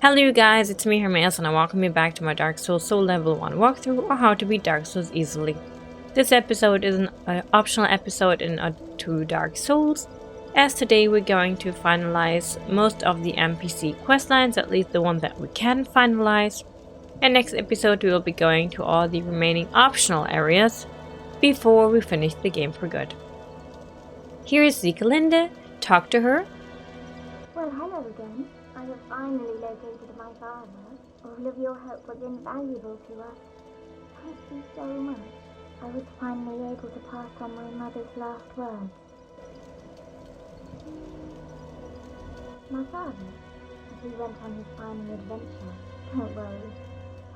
Hello you guys, it's me Hermes and I welcome you back to my Dark Souls Soul Level 1 walkthrough or how to beat Dark Souls easily. This episode is an optional episode in to Dark Souls, as today we're going to finalize most of the NPC questlines, at least the ones that we can finalize. And next episode we will be going to all the remaining optional areas before we finish the game for good. Here is Zekalinde, talk to her. Well, hello again. I have finally located my father. All of your help was invaluable to us. Thank you so much. I was finally able to pass on my mother's last words. My father, as he went on his final adventure, don't worry,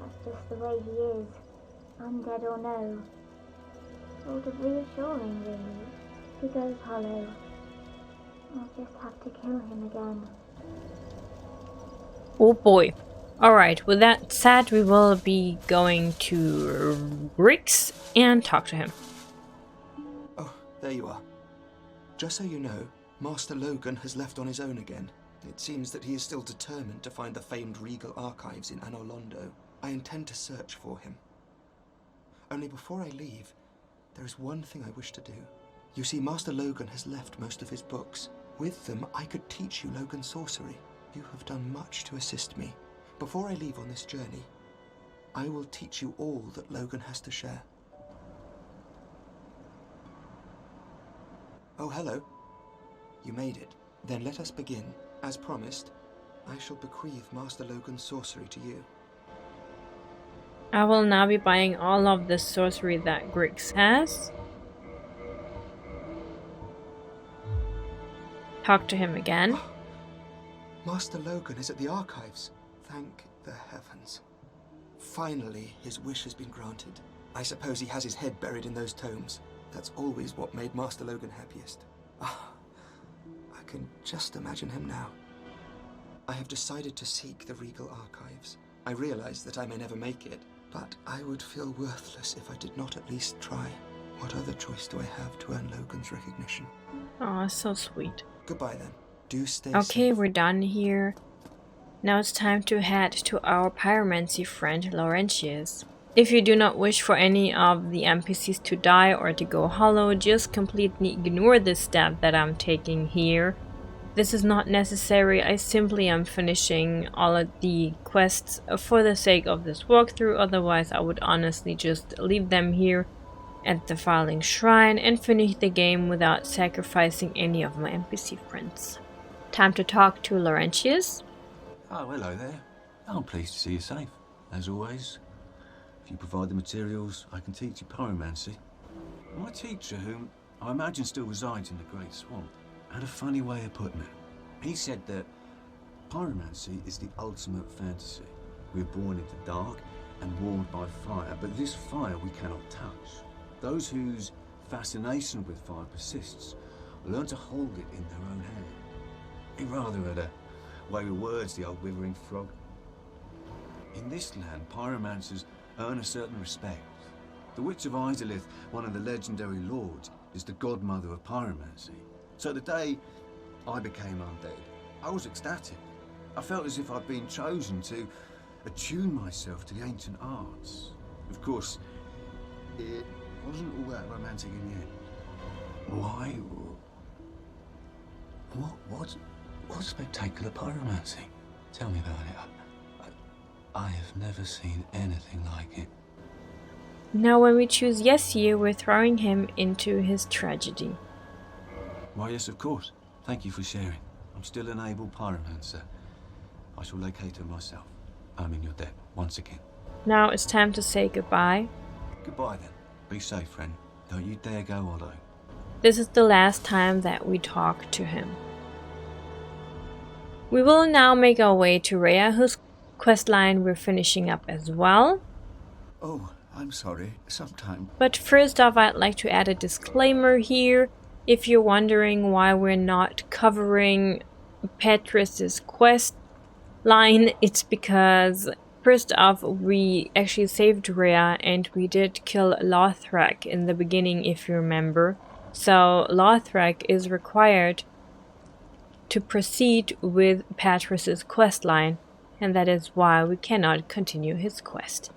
that's just the way he is, undead or no. Sort of reassuring, really. He goes hollow. I'll just have to kill him again. Oh boy. Alright, with that said, we will be going to Grix and talk to him. Oh, there you are. Just so you know, Master Logan has left on his own again. It seems that he is still determined to find the famed regal archives in Anor Londo. I intend to search for him. Only before I leave, there is one thing I wish to do. You see, Master Logan has left most of his books. With them, I could teach you Logan sorcery. You have done much to assist me. Before I leave on this journey, I will teach you all that Logan has to share. Oh, hello. You made it. Then let us begin. As promised, I shall bequeath Master Logan's sorcery to you. I will now be buying all of the sorcery that Grix has. Talk to him again. Master Logan is at the archives. Thank the heavens. Finally, his wish has been granted. I suppose he has his head buried in those tomes. That's always what made Master Logan happiest. I can just imagine him now. I have decided to seek the regal archives. I realize that I may never make it, but I would feel worthless if I did not at least try. What other choice do I have to earn Logan's recognition? Oh, so sweet. Goodbye then. Do stay Okay, safe. we're done here. Now it's time to head to our pyromancy friend Laurentius. If you do not wish for any of the NPCs to die or to go hollow, just completely ignore this step that I'm taking here. This is not necessary, I simply am finishing all of the quests for the sake of this walkthrough, otherwise I would honestly just leave them here at the Firelink Shrine and finish the game without sacrificing any of my NPC friends. Time to talk to Laurentius. Oh, hello there. I'm pleased to see you safe, as always. If you provide the materials, I can teach you pyromancy. My teacher, whom I imagine still resides in the Great Swamp, had a funny way of putting it. He said that pyromancy is the ultimate fantasy. We are born into dark and warmed by fire, but this fire we cannot touch. Those whose fascination with fire persists learn to hold it in their own hand. He rather had a way with words, the old withering frog. In this land, pyromancers earn a certain respect. The Witch of Izalith, one of the legendary lords, is the godmother of pyromancy. So the day I became undead, I was ecstatic. I felt as if I'd been chosen to attune myself to the ancient arts. Of course, it wasn't all that romantic in the end. Why? What's spectacular pyromancy? Tell me about it. I have never seen anything like it. Now when we choose yes here, we're throwing him into his tragedy. Why, yes, of course. Thank you for sharing. I'm still an able pyromancer. I shall locate her myself. I'm in your debt, once again. Now it's time to say goodbye. Goodbye then. Be safe, friend. Don't you dare go hollow. This is the last time that we talk to him. We will now make our way to Rhea, whose questline we're finishing up as well. Oh, I'm sorry. Sometime. But first off, I'd like to add a disclaimer here. If you're wondering why we're not covering Petrus's quest line, it's because first off, we actually saved Rhea and we did kill Lothrak in the beginning, if you remember. So Lothrak is required to proceed with Petrus's questline. and that is why we cannot continue his quest.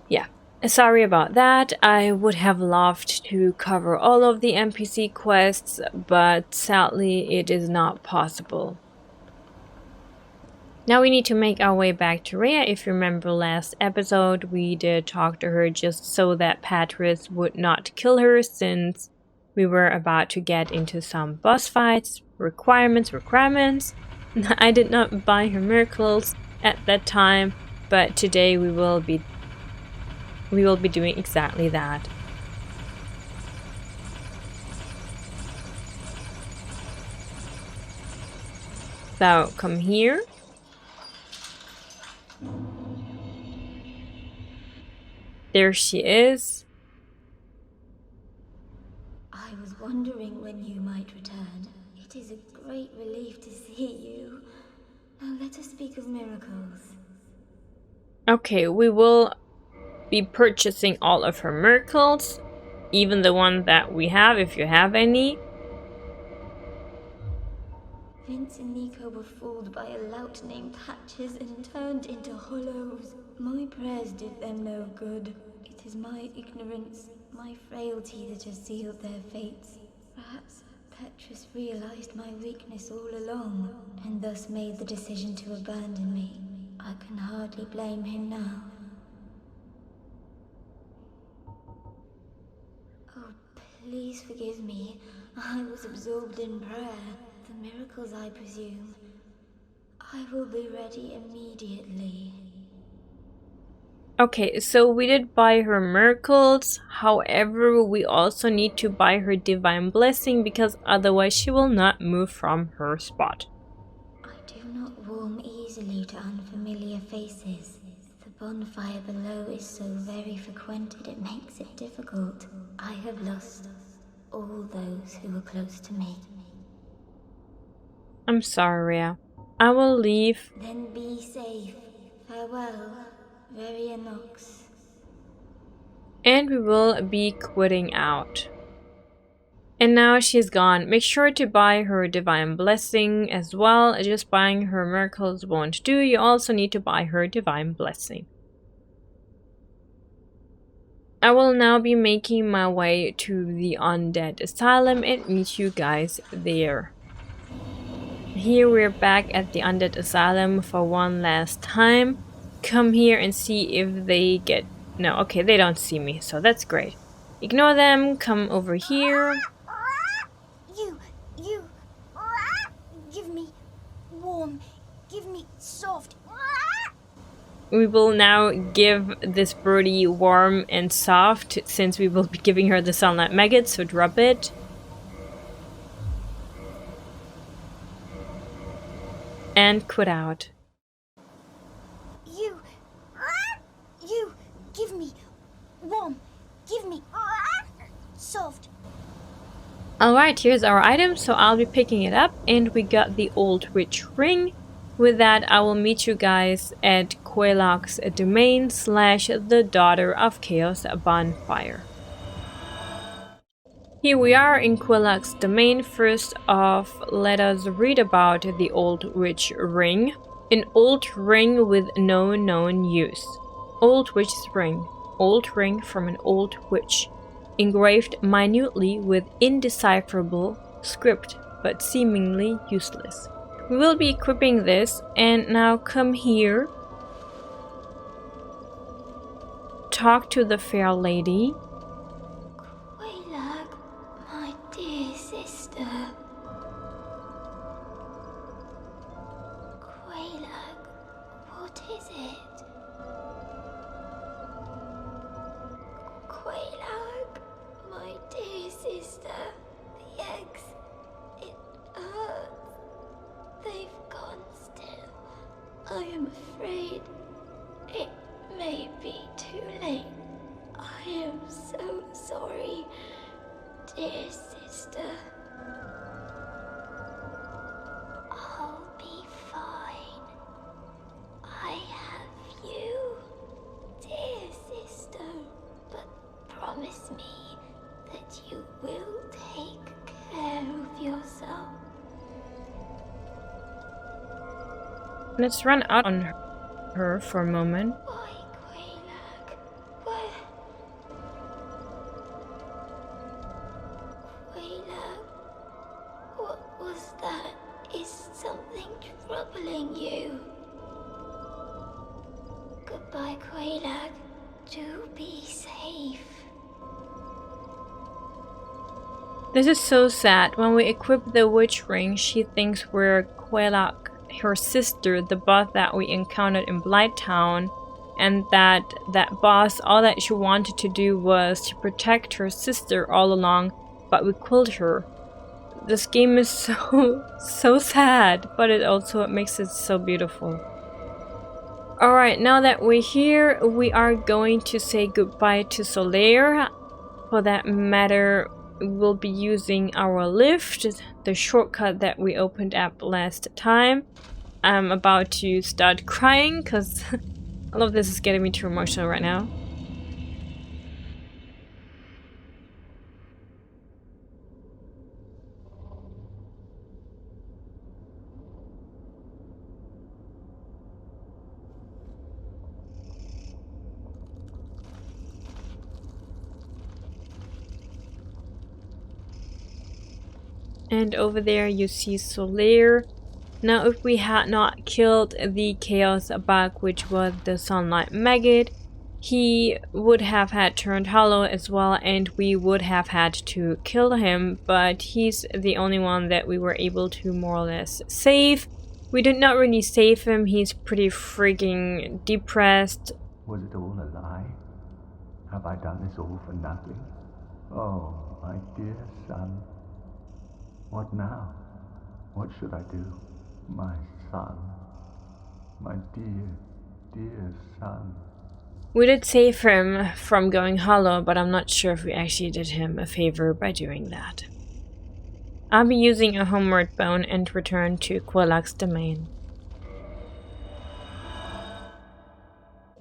Yeah, sorry about that. I would have loved to cover all of the NPC quests, but sadly it is not possible. Now we need to make our way back to Rhea. If you remember last episode, we did talk to her just so that Patris would not kill her, since we were about to get into some boss fights. Requirements. I did not buy her miracles at that time, but today we will be doing exactly that. So come here. There she is. I was wondering when you might return. It is a great relief to see you. Now let us speak of miracles. Okay, we will be purchasing all of her miracles, even the one that we have, if you have any. Vince and Nico were fooled by a lout named Patches and turned into hollows. My prayers did them no good. It is my ignorance, my frailty that has sealed their fates. Perhaps Petrus realized my weakness all along, and thus made the decision to abandon me. I can hardly blame him now. Oh, please forgive me. I was absorbed in prayer. The miracles, I presume. I will be ready immediately. Okay, so we did buy her miracles. However, we also need to buy her divine blessing, because otherwise she will not move from her spot. I do not warm easily to unfamiliar faces. The bonfire below is so very frequented it makes it difficult. I have lost all those who were close to me. I'm sorry, Rhea. I will leave. Then be safe. Farewell, Verianox. And we will be quitting out. And now she's gone. Make sure to buy her divine blessing as well. Just buying her miracles won't do. You also need to buy her divine blessing. I will now be making my way to the Undead Asylum and meet you guys there. Here we're back at the Undead Asylum for one last time. Come here and see if they get... No, okay, they don't see me, so that's great. Ignore them, come over here. You, give me warm, give me soft. We will now give this birdie warm and soft, since we will be giving her the sunlight maggot, so drop it. And quit out. You, give me warm, give me soft. Alright, here's our item, so I'll be picking it up, and we got the old witch ring. With that, I will meet you guys at Quelaag's domain / the Daughter of Chaos bonfire. Here we are in Quelaag's domain. First off, let us read about the old witch ring. An old ring with no known use. Old witch's ring. Old ring from an old witch. Engraved minutely with indecipherable script, but seemingly useless. We will be equipping this, and now come here. Talk to the fair lady. Quelaag, my dear sister. Quelaag, what is it? Quelaag, my dear sister. The eggs, it hurts. They've gone still. I am afraid it may be too late. I am so sorry, dear sister. I'll be fine. I have you, dear sister. But promise me that you will take care of yourself. Let's run out on her for a moment. Why, Quelaag? Why? Quelaag, what was that? Is something troubling you? Goodbye, Quelaag. Do be safe. This is so sad. When we equip the witch ring, she thinks we're Quelaag, her sister, the boss that we encountered in Blighttown, and that boss, all that she wanted to do was to protect her sister all along, but we killed her. This game is so sad, but it makes it so beautiful. Alright, now that we're here, we are going to say goodbye to Solaire. For that matter, we'll be using our lift, the shortcut that we opened up last time. I'm about to start crying because all of this is getting me too emotional right now. And over there you see Solaire. Now if we had not killed the Chaos Bug, which was the Sunlight Maggot, he would have had turned hollow as well, and we would have had to kill him, but he's the only one that we were able to more or less save. We did not really save him, he's pretty freaking depressed. Was it all a lie? Have I done this all for nothing? Oh, my dear son. What now? What should I do? My son. My dear, dear son. We did save him from going hollow, but I'm not sure if we actually did him a favor by doing that. I'll be using a homeward bone and return to Quelaag's domain.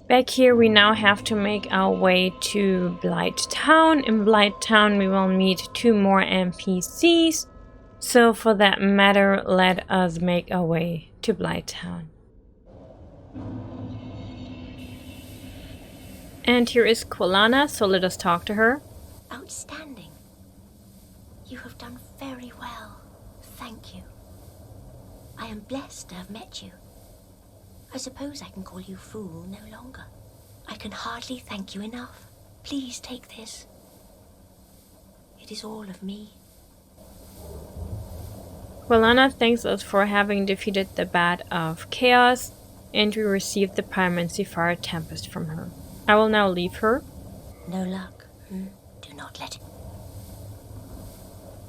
Back here we now have to make our way to Blighttown. In Blighttown we will meet 2 more NPCs. So for that matter, let us make our way to Blighttown. And here is Quelaag, so let us talk to her. Outstanding. You have done very well. Thank you. I am blessed to have met you. I suppose I can call you fool no longer. I can hardly thank you enough. Please take this. It is all of me. Quelaag thanks us for having defeated the Bat of Chaos, and we received the Pyromancy Fire Tempest from her. I will now leave her. No luck. Do not let it.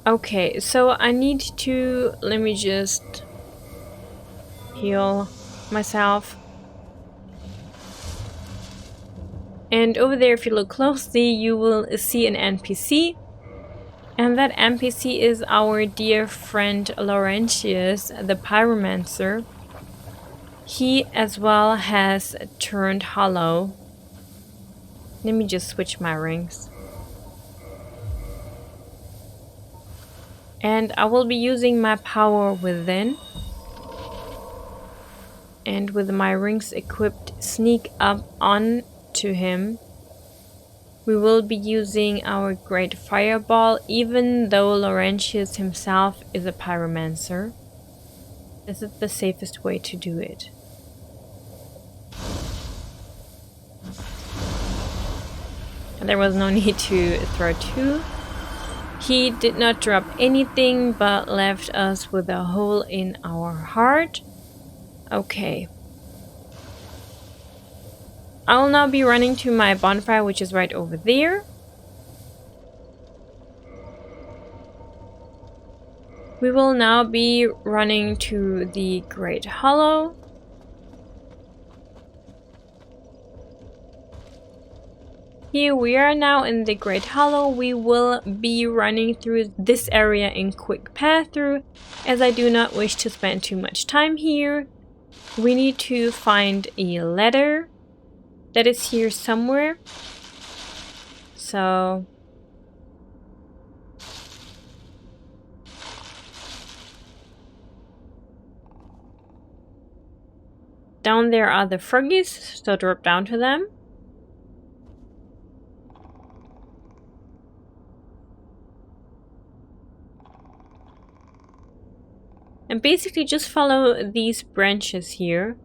Okay, so I need to... let me just heal myself. And over there, if you look closely, you will see an NPC. And that NPC is our dear friend Laurentius, the Pyromancer. He as well has turned hollow. Let me just switch my rings. And I will be using my power within. And with my rings equipped, sneak up on to him. We will be using our great fireball, even though Laurentius himself is a pyromancer. This is the safest way to do it. And there was no need to throw 2. He did not drop anything, but left us with a hole in our heart. Okay. I will now be running to my bonfire, which is right over there. We will now be running to the Great Hollow. Here we are now in the Great Hollow. We will be running through this area in quick path through, as I do not wish to spend too much time here. We need to find a ladder that is here somewhere. So Down there are the froggies, so drop down to them. And basically just follow these branches here.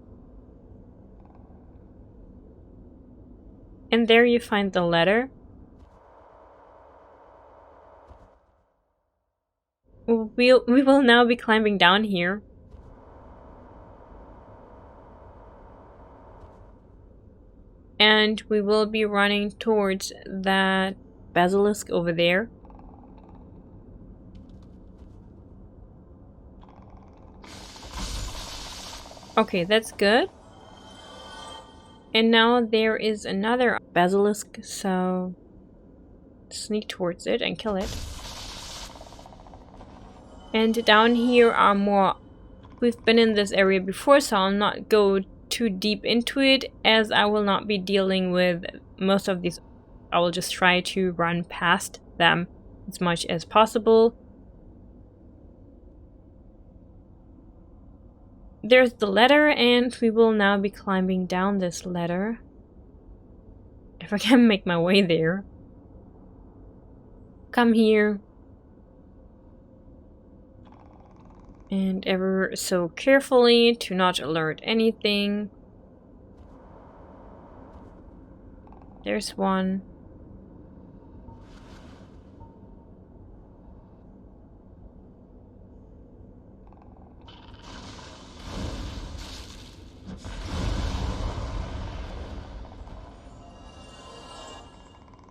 And there you find the ladder. We will now be climbing down here. And we will be running towards that basilisk over there. Okay, that's good. And now there is another basilisk, so sneak towards it and kill it. And down here are more. We've been in this area before, so I'll not go too deep into it, as I will not be dealing with most of these. I will just try to run past them as much as possible. There's the ladder, and we will now be climbing down this ladder. If I can make my way there. Come here. And ever so carefully to not alert anything. There's one.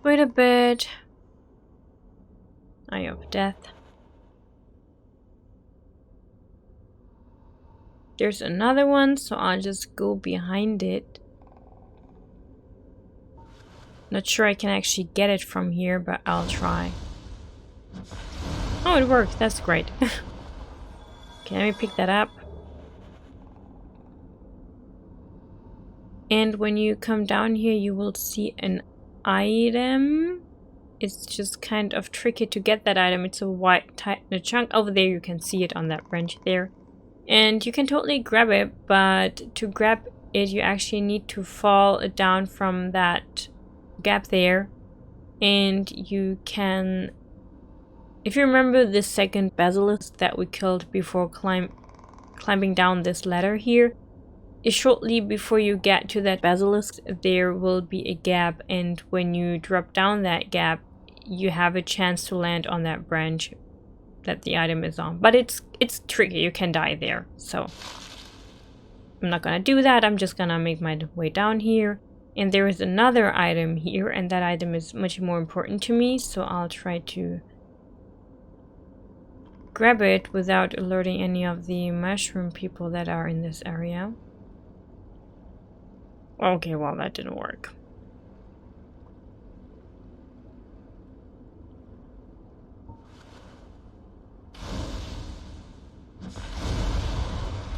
Wait a bit. Eye of Death. There's another one, so I'll just go behind it. Not sure I can actually get it from here, but I'll try. Oh, it worked. That's great. Okay, let me pick that up. And when you come down here, you will see an item. It's just kind of tricky to get that item. It's a white chunk. Over there, you can see it on that branch there. And you can totally grab it, but to grab it, you actually need to fall down from that gap there. And you can, if you remember the second basilisk that we killed before climbing down this ladder here, shortly before you get to that basilisk, there will be a gap, and when you drop down that gap, you have a chance to land on that branch that the item is on. But it's tricky, you can die there, so I'm not gonna do that. I'm just gonna make my way down here, and there is another item here, and that item is much more important to me, so I'll try to grab it without alerting any of the mushroom people that are in this area. Okay, well, that didn't work.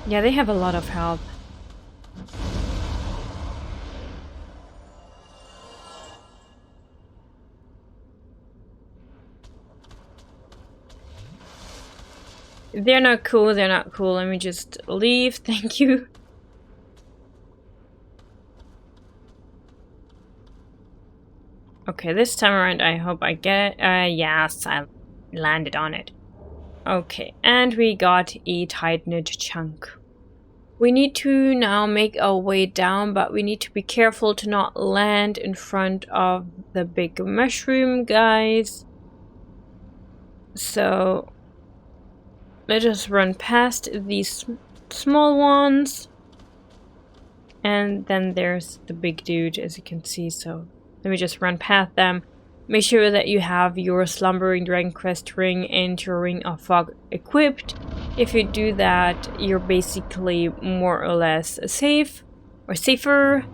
Yeah, they have a lot of help. They're not cool, they're not cool. Let me just leave, thank you. Okay, this time around I hope I get it. Yes, I landed on it. Okay, and we got a titanite chunk. We need to now make our way down, but we need to be careful to not land in front of the big mushroom guys. So let us run past these small ones. And then there's the big dude, as you can see, so let me just run past them. Make sure that you have your Slumbering Dragon Crest ring and your Ring of Fog equipped. If you do that, you're basically more or less safe, or safer.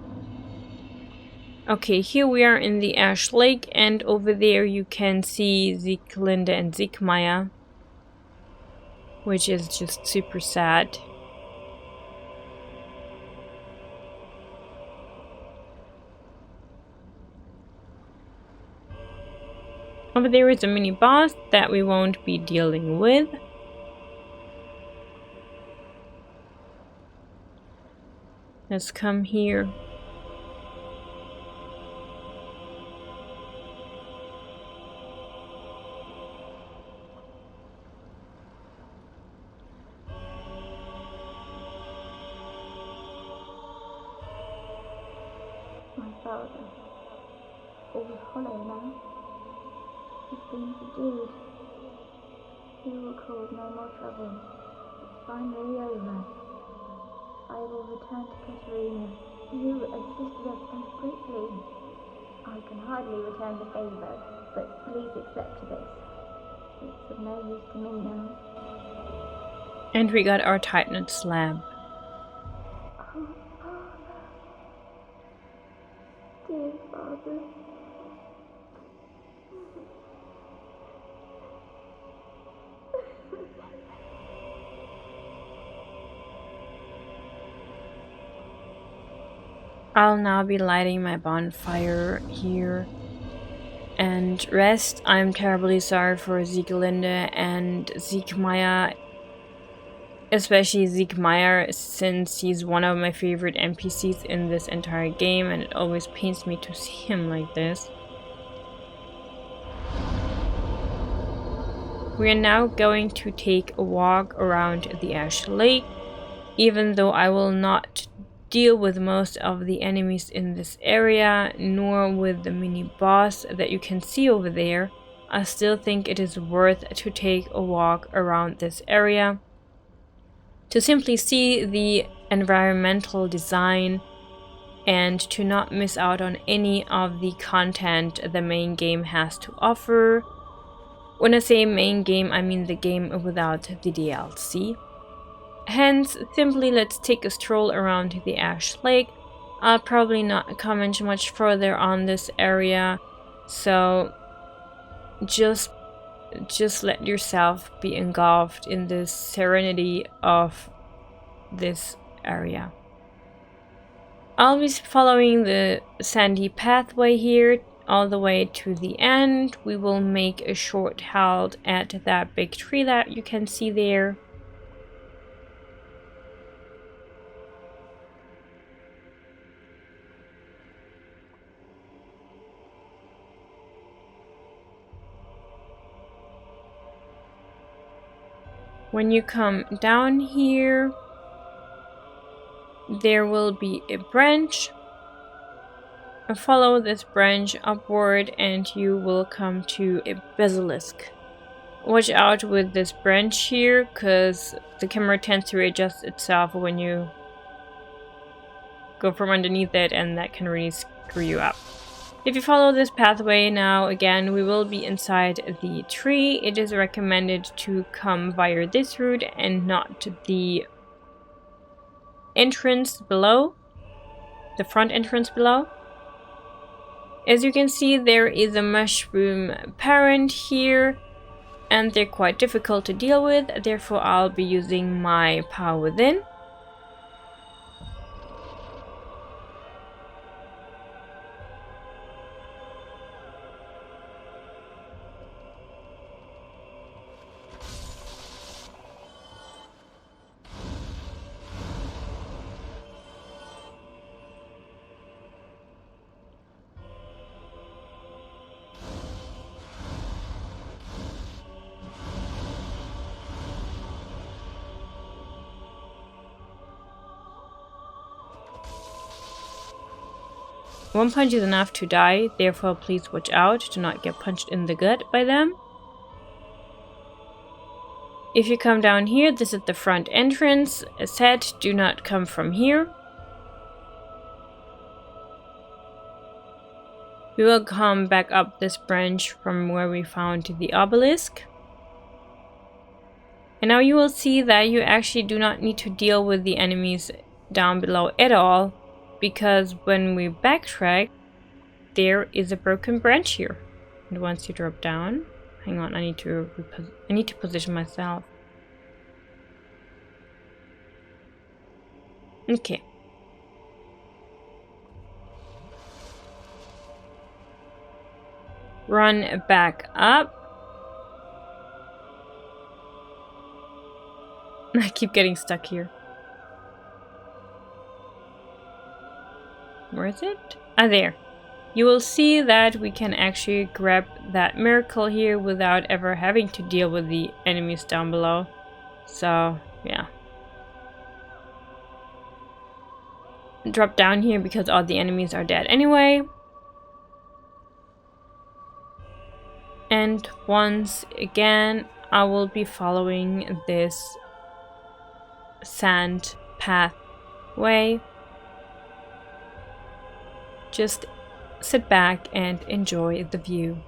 Okay, here we are in the Ash Lake, and over there you can see Sieglinde and Siegmeier, which is just super sad. Over there is a mini boss that we won't be dealing with. Let's come here. My father, all hollow now. He's been subdued. He will cause no more trouble. It's finally over. I will return to Katerina. You assisted us so greatly. I can hardly return the favour, but please accept this. It's of no use to me now. And we got our Titanite slab. Oh, Father. Dear Father. I'll now be lighting my bonfire here and rest. I'm terribly sorry for Sieglinde and Siegmeier, especially Siegmeier, since he's one of my favorite NPCs in this entire game, and it always pains me to see him like this. We are now going to take a walk around the Ash Lake, even though I will not deal with most of the enemies in this area, nor with the mini boss that you can see over there. I still think it is worth to take a walk around this area to simply see the environmental design and to not miss out on any of the content the main game has to offer. When I say main game, I mean the game without the DLC. Hence, simply let's take a stroll around the Ash Lake. I'll probably not comment much further on this area, so just let yourself be engulfed in the serenity of this area. I'll be following the sandy pathway here all the way to the end. We will make a short halt at that big tree that you can see there. When you come down here, there will be a branch. Follow this branch upward and you will come to a basilisk. Watch out with this branch here, because the camera tends to readjust itself when you go from underneath it, and that can really screw you up. If you follow this pathway now, again, we will be inside the tree. It is recommended to come via this route and not the entrance below, the front entrance below. As you can see, there is a mushroom parent here, and they're quite difficult to deal with. Therefore, I'll be using my power within. One punch is enough to die, therefore please watch out to not get punched in the gut by them. If you come down here, this is the front entrance. As said, do not come from here. We will come back up this branch from where we found the obelisk. And now you will see that you actually do not need to deal with the enemies down below at all, because when we backtrack, there is a broken branch here. And once you drop down, hang on, I need to position myself. Okay. Run back up. I keep getting stuck here. Where is it? Ah, there. You will see that we can actually grab that miracle here without ever having to deal with the enemies down below. So, yeah. Drop down here because all the enemies are dead anyway. And once again, I will be following this sand pathway. Just sit back and enjoy the view.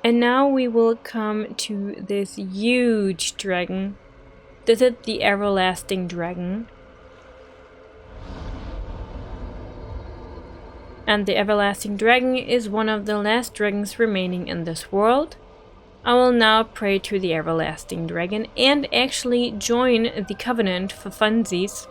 And now we will come to this huge dragon. This is the everlasting dragon. And the everlasting dragon is one of the last dragons remaining in this world. I will now pray to the everlasting dragon and actually join the covenant for funsies.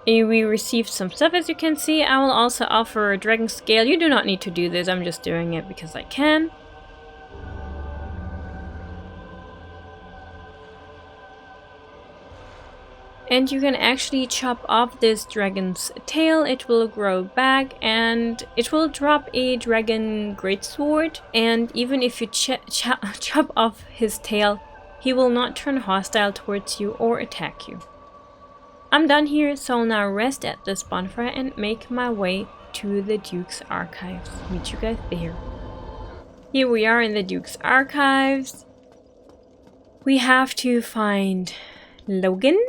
We received some stuff, as you can see. I will also offer a dragon scale. You do not need to do this, I'm just doing it because I can. And you can actually chop off this dragon's tail. It will grow back and it will drop a dragon greatsword. And even if you chop off his tail, he will not turn hostile towards you or attack you. I'm done here, so I'll now rest at this bonfire and make my way to the Duke's Archives. Meet you guys there. Here we are in the Duke's Archives. We have to find Logan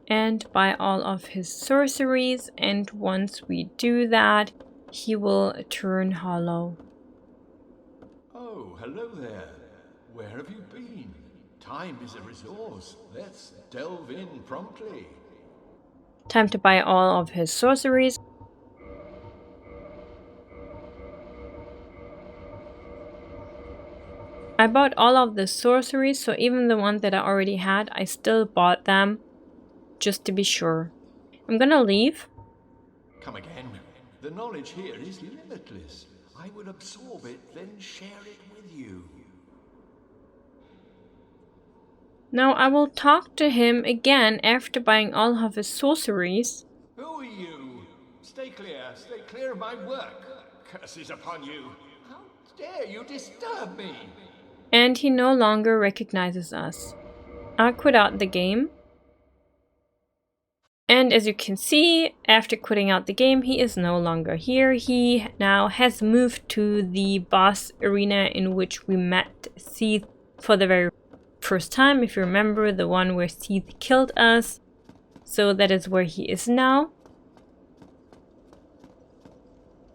and buy all of his sorceries, and once we do that, he will turn hollow. Oh, hello there. Where have you been? Time is a resource. Let's delve in promptly. Time to buy all of his sorceries. I bought all of the sorceries, so even the ones that I already had, I still bought them just to be sure. I'm gonna leave. Come again. The knowledge here is limitless. I would absorb it, then share it with you. Now I will talk to him again after buying all of his sorceries. Who are you? Stay clear of my work. Curses upon you. How dare you disturb me? And he no longer recognizes us. I quit out the game. And as you can see, after quitting out the game, he is no longer here. He now has moved to the boss arena in which we met Seath for the very first time, if you remember, the one where Seath killed us. So that is where he is now.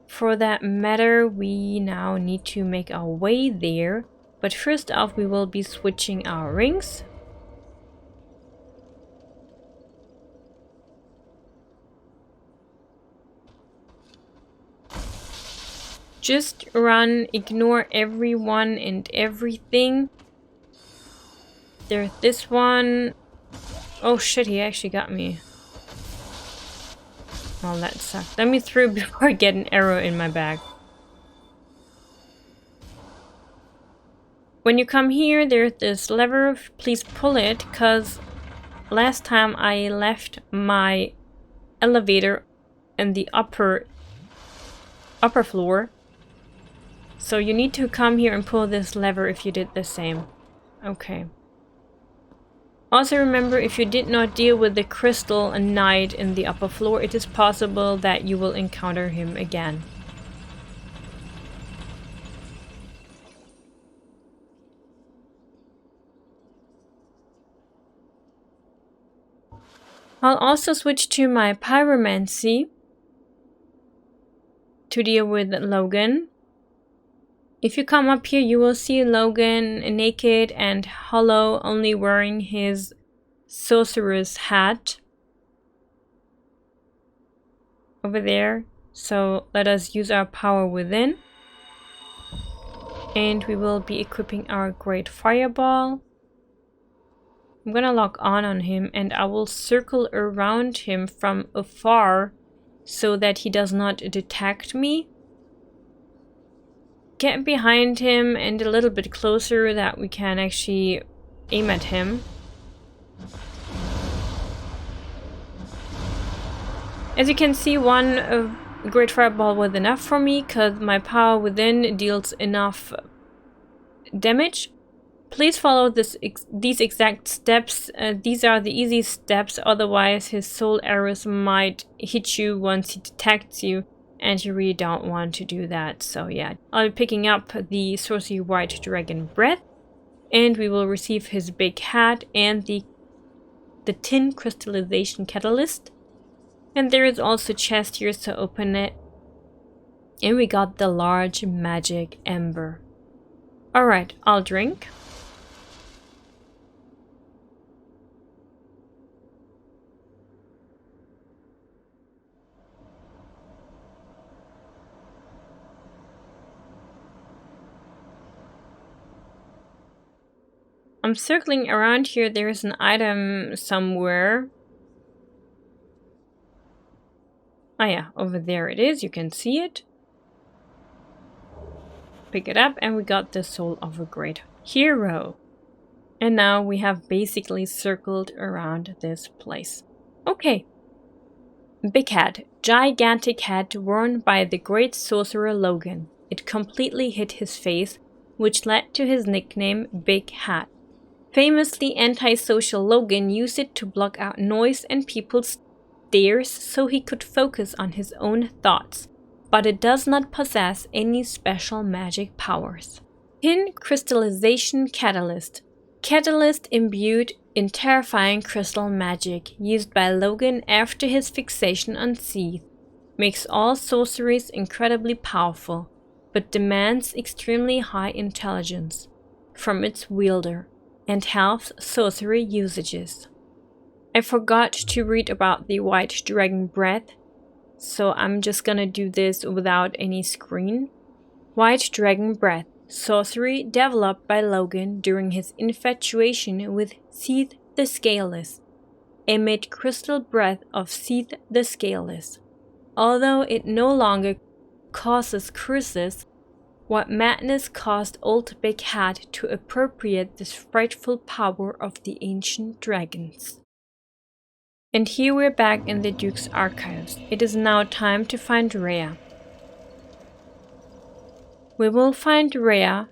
For that matter, we now need to make our way there. But first off, we will be switching our rings. Just run, ignore everyone and everything. There's this one. Oh shit, he actually got me. Well, that sucked. Let me through before I get an arrow in my back. When you come here, there's this lever. Please pull it, because last time I left my elevator in the upper floor. So you need to come here and pull this lever if you did the same. Okay. Also remember, if you did not deal with the crystal knight in the upper floor, it is possible that you will encounter him again. I'll also switch to my pyromancy to deal with Logan. If you come up here, you will see Logan naked and hollow, only wearing his sorcerer's hat over there. So let us use our power within. And we will be equipping our great fireball. I'm gonna lock on him and I will circle around him from afar so that he does not detect me. Get behind him and a little bit closer that we can actually aim at him. As you can see, one great fireball was enough for me because my power within deals enough damage. Please follow these exact steps. These are the easy steps, otherwise his soul arrows might hit you once he detects you, and you really don't want to do that. So yeah, I'll be picking up the Sorcery White Dragon Breath, and we will receive his big hat and the tin crystallization catalyst. And there is also a chest here, so open it. And we got the large magic ember. Alright, I'll drink. I'm circling around here. There's an item somewhere. Oh yeah, over there it is. You can see it. Pick it up and we got the soul of a great hero. And now we have basically circled around this place. Okay. Big hat. Gigantic hat worn by the great sorcerer Logan. It completely hid his face, which led to his nickname Big Hat. Famously antisocial Logan used it to block out noise and people's stares so he could focus on his own thoughts, but it does not possess any special magic powers. Tin crystallization catalyst. Catalyst imbued in terrifying crystal magic used by Logan after his fixation on Seath. Makes all sorceries incredibly powerful, but demands extremely high intelligence from its wielder and halves sorcery usages. I forgot to read about the White Dragon Breath, so I'm just gonna do this without any screen. White Dragon Breath. Sorcery developed by Logan during his infatuation with Seath the Scaleless. Emit crystal breath of Seath the Scaleless. Although it no longer causes curses, what madness caused old Big Hat to appropriate this frightful power of the ancient dragons. And here we're back in the Duke's archives. It is now time to find Rhea. We will find Rhea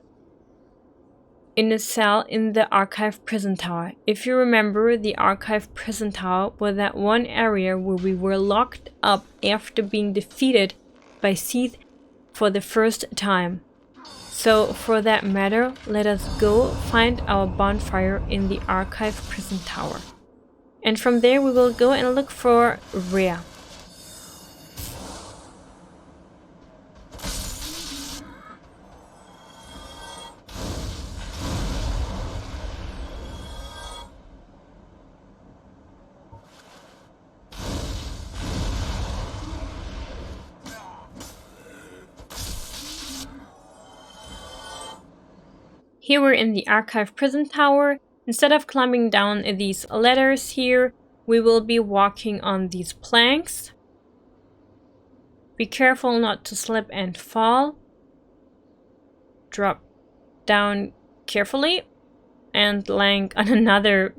in a cell in the Archive Prison Tower. If you remember, the Archive Prison Tower was that one area where we were locked up after being defeated by Seath for the first time. So for that matter, let us go find our bonfire in the Archive Prison Tower. And from there we will go and look for Rhea. Here we're in the Archive Prison Tower. Instead of climbing down these ladders here, we will be walking on these planks. Be careful not to slip and fall. Drop down carefully and land on another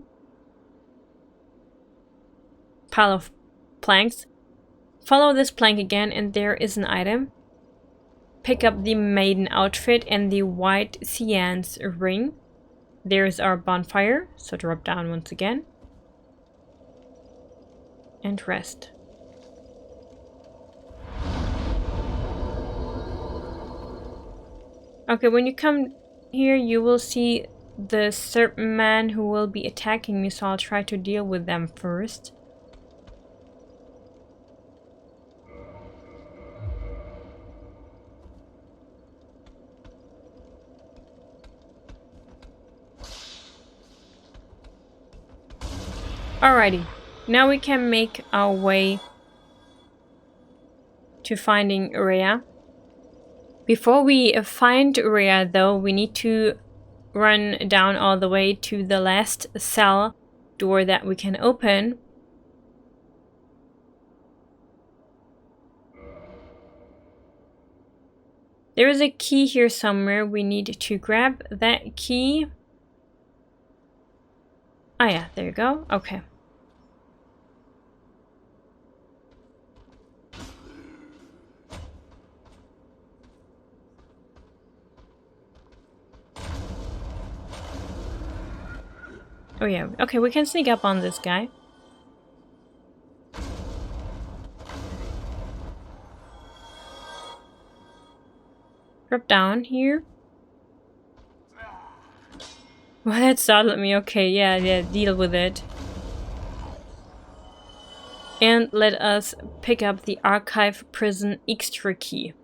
pile of planks. Follow this plank again and there is an item. Pick up the maiden outfit and the white Cyan's ring. There's our bonfire, so drop down once again. And rest. Okay, when you come here, you will see the serpent man who will be attacking me, so I'll try to deal with them first. Alrighty, now we can make our way to finding Rhea. Before we find Rhea though, we need to run down all the way to the last cell door that we can open. There is a key here somewhere. We need to grab that key. Ah yeah, there you go. Okay. Oh yeah, okay, we can sneak up on this guy. Drop down here. Well, that startled me. Okay, yeah, deal with it. And let us pick up the archive prison extra key.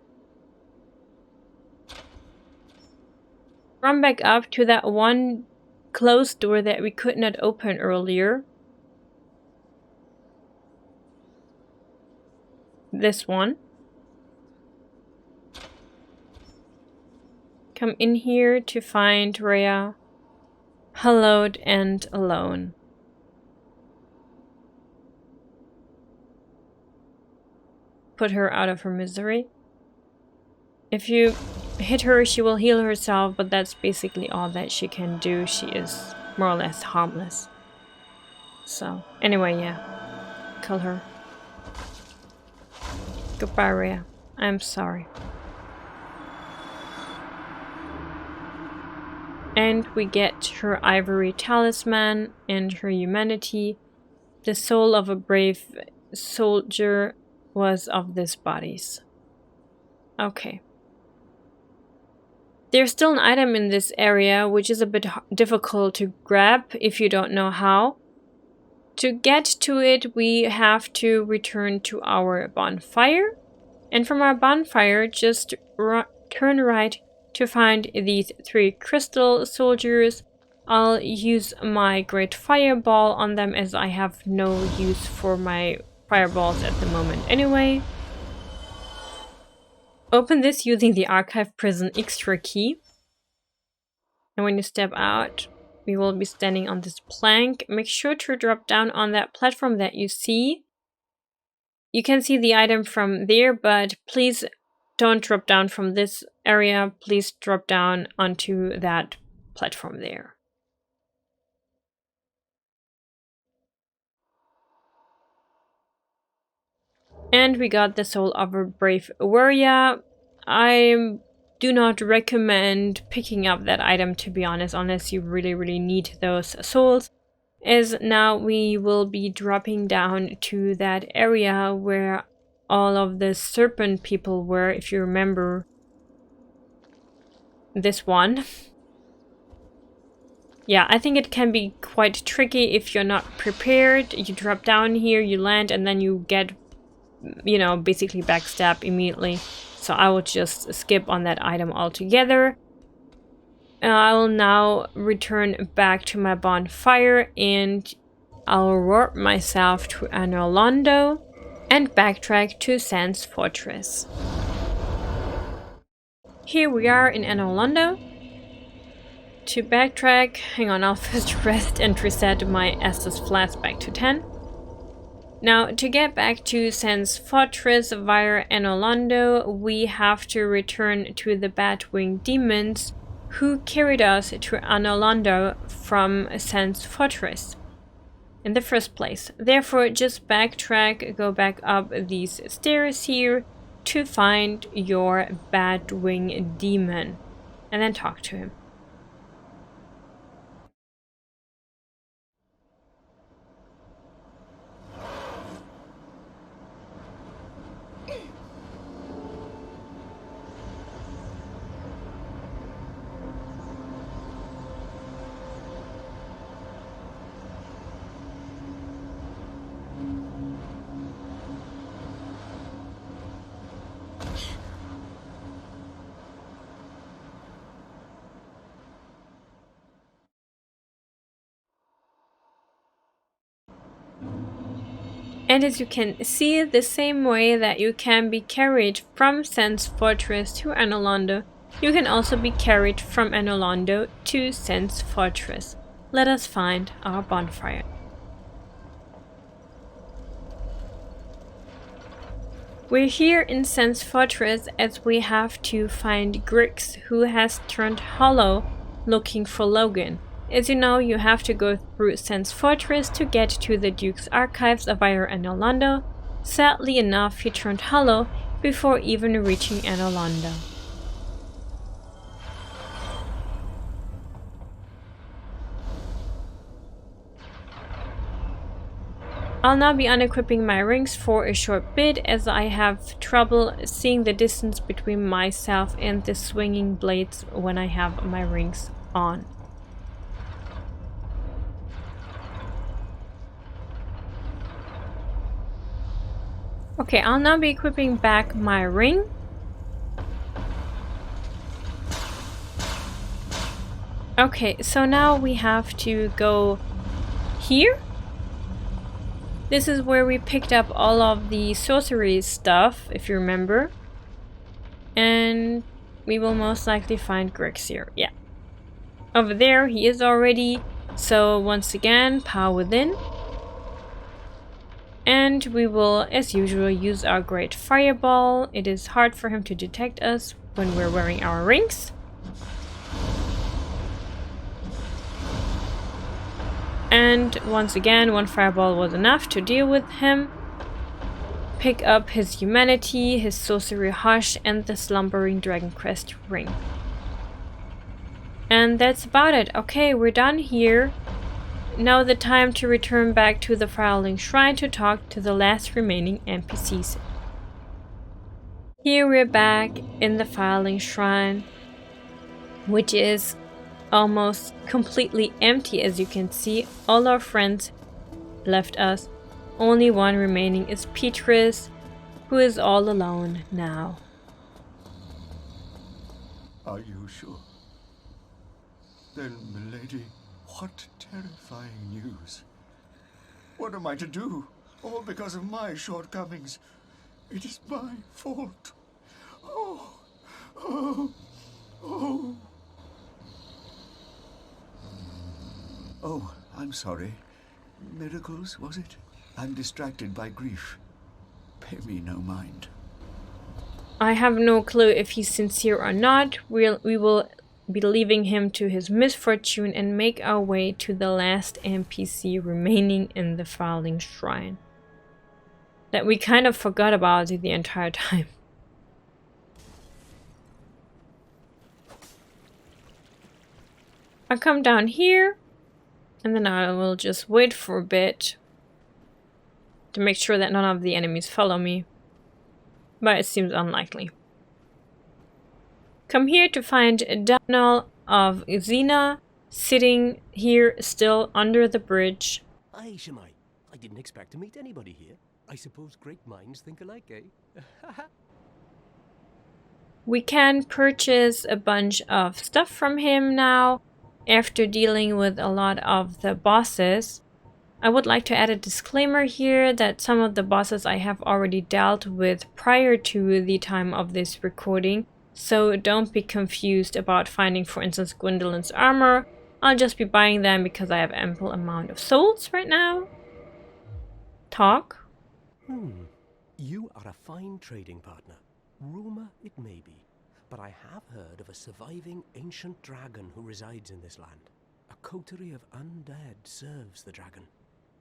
Run back up to that one closed door that we could not open earlier. This one. Come in here to find Rhea, hallowed and alone. Put her out of her misery. If you hit her, she will heal herself, but that's basically all that she can do. She is more or less harmless. So, anyway, yeah. Kill her. Goodbye, Rhea. I'm sorry. And we get her ivory talisman and her humanity. The soul of a brave soldier was of this body's. Okay. There's still an item in this area which is a bit difficult to grab if you don't know how. To get to it, we have to return to our bonfire. And from our bonfire, just turn right to find these 3 crystal soldiers. I'll use my great fireball on them as I have no use for my fireballs at the moment anyway. Open this using the archive prison extra key. And when you step out, we will be standing on this plank. Make sure to drop down on that platform that you see. You can see the item from there, but please don't drop down from this area. Please drop down onto that platform there. And we got the soul of a brave warrior. I do not recommend picking up that item, to be honest, unless you really need those souls. As now we will be dropping down to that area where all of the serpent people were, if you remember this one. Yeah, I think it can be quite tricky if you're not prepared. You drop down here, you land, and then you get, you know, basically backstab immediately. So I will just skip on that item altogether. I will now return back to my bonfire and I'll warp myself to Anor Londo and backtrack to Sans Fortress. Here we are in Anor Londo. To backtrack, hang on, I'll first rest and reset my Estus Flask back to 10. Now, to get back to Sans Fortress via Anor Londo, we have to return to the Batwing Demons who carried us to Anor Londo from Sans Fortress in the first place. Therefore, just backtrack, go back up these stairs here to find your Batwing Demon and then talk to him. And as you can see, the same way that you can be carried from Sen's Fortress to Anor Londo, you can also be carried from Anor Londo to Sen's Fortress. Let us find our bonfire. We're here in Sen's Fortress as we have to find Grix, who has turned hollow, looking for Logan. As you know, you have to go through Sen's Fortress to get to the Duke's archives via Anor Londo. Sadly enough, he turned hollow before even reaching Anor Londo. I'll now be unequipping my rings for a short bit as I have trouble seeing the distance between myself and the swinging blades when I have my rings on. Okay, I'll now be equipping back my ring. Okay, so now we have to go here. This is where we picked up all of the sorcery stuff, if you remember. And we will most likely find Grix here. Yeah. Over there, he is already. So once again, power within. And we will, as usual, use our great fireball. It is hard for him to detect us when we're wearing our rings. And once again, one fireball was enough to deal with him. Pick up his humanity, his sorcery hush, and the slumbering dragon crest ring. And that's about it. Okay, we're done here. Now the time to return back to the Firelink Shrine to talk to the last remaining NPCs. Here we're back in the Firelink Shrine, which is almost completely empty. As you can see, all our friends left us. Only one remaining is Petrus, who is all alone now. Are you sure? Then, milady, what terrifying news. What am I to do? All because of my shortcomings. It is my fault. Oh, oh, oh. Oh, I'm sorry. Miracles, was it? I'm distracted by grief. Pay me no mind. I have no clue if he's sincere or not. We will be leaving him to his misfortune and make our way to the last NPC remaining in the Firelink Shrine that we kind of forgot about the entire time. I'll come down here and then I will just wait for a bit to make sure that none of the enemies follow me, but it seems unlikely. Come here to find Daniel of Xena sitting here still under the bridge. Aye, Shemai. I didn't expect to meet anybody here. I suppose great minds think alike, eh? We can purchase a bunch of stuff from him now after dealing with a lot of the bosses. I would like to add a disclaimer here that some of the bosses I have already dealt with prior to the time of this recording. So don't be confused about finding, for instance, Gwendolyn's armor. I'll just be buying them because I have ample amount of souls right now. Talk. You are a fine trading partner. Rumor it may be, but I have heard of a surviving ancient dragon who resides in this land. A coterie of undead serves the dragon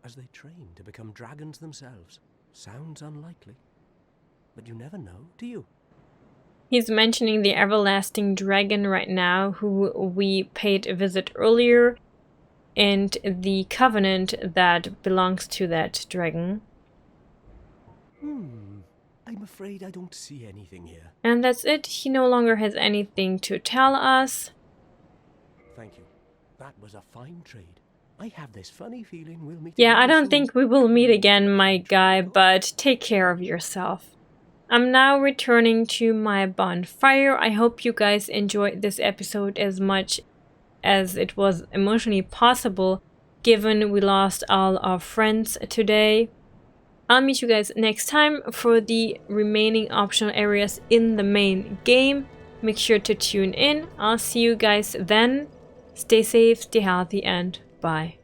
as they train to become dragons themselves. Sounds unlikely, but you never know, do you? He's mentioning the everlasting dragon right now, who we paid a visit earlier, and the covenant that belongs to that dragon. I'm afraid I don't see anything here. And that's it. He no longer has anything to tell us. Thank you. That was a fine trade. I have this funny feeling we'll meet Yeah, again I don't soon. think we will meet again, my guy, but take care of yourself. I'm now returning to my bonfire. I hope you guys enjoyed this episode as much as it was emotionally possible, given we lost all our friends today. I'll meet you guys next time for the remaining optional areas in the main game. Make sure to tune in. I'll see you guys then. Stay safe, stay healthy, and bye.